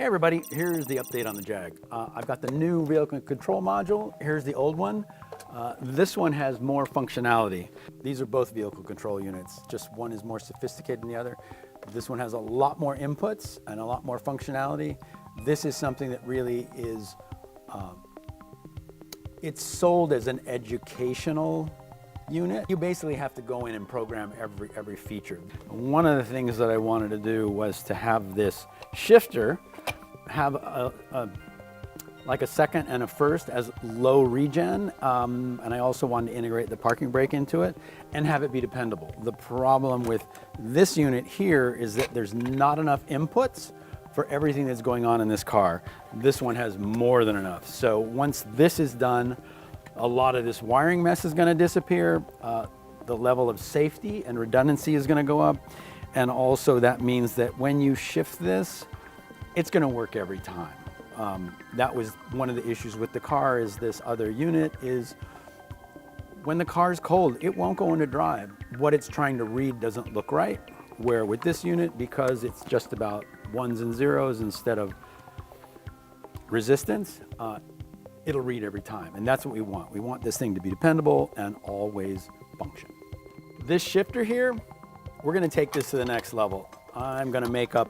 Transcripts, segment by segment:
Hey everybody, here's the update on the Jag. I've got the new vehicle control module. Here's the old one. This one has more functionality. These are both vehicle control units, just one is more sophisticated than the other. This one has a lot more inputs and a lot more functionality. This is something that really is, it's sold as an educational unit. You basically have to go in and program every feature. One of the things that I wanted to do was to have this shifter have like a second and a first as low regen, and I also wanted to integrate the parking brake into it and have it be dependable. The problem with this unit here is that there's not enough inputs for everything that's going on in this car. This one has more than enough. So once this is done, a lot of this wiring mess is going to disappear. The level of safety and redundancy is going to go up, and also that means that when you shift this, it's going to work every time. That was one of the issues with the car. Is this other unit is when the car is cold, it won't go into drive. What it's trying to read doesn't look right. Where with this unit, because it's just about ones and zeros instead of resistance, it'll read every time, and that's what we want. We want this thing to be dependable and always function. This shifter here, we're going to take this to the next level. I'm going to make up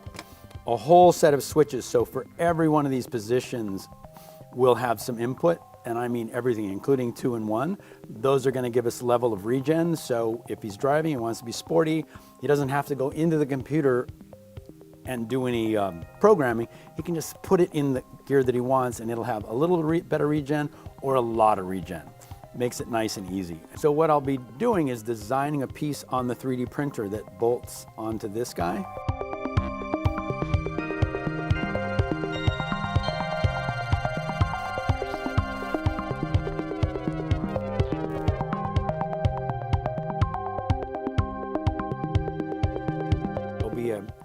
a whole set of switches, so for every one of these positions we'll have some input, and I mean everything, including 2 and 1. Those are going to give us level of regen, so if he's driving, he wants to be sporty, he doesn't have to go into the computer and do any programming. He can just put it in the gear that he wants, and it'll have a little better regen or a lot of regen. Makes it nice and easy. So what I'll be doing is designing a piece on the 3D printer that bolts onto this guy.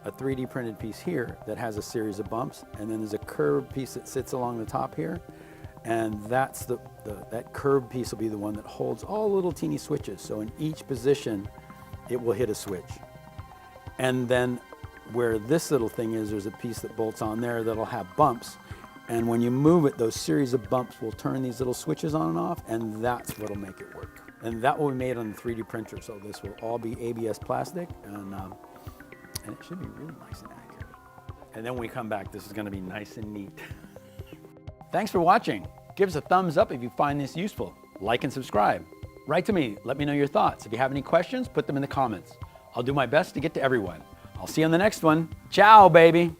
A 3D printed piece here that has a series of bumps, and then there's a curved piece that sits along the top here, and that's that curved piece will be the one that holds all little teeny switches. So in each position it will hit a switch, and then where this little thing is, there's a piece that bolts on there that'll have bumps, and when you move it, those series of bumps will turn these little switches on and off, and that's what'll make it work. And that will be made on the 3D printer, so this will all be ABS plastic, and it should be really nice and accurate. And then when we come back, this is going to be nice and neat. Thanks for watching. Give us a thumbs up if you find this useful. Like and subscribe. Write to me. Let me know your thoughts. If you have any questions, put them in the comments. I'll do my best to get to everyone. I'll see you on the next one. Ciao, baby.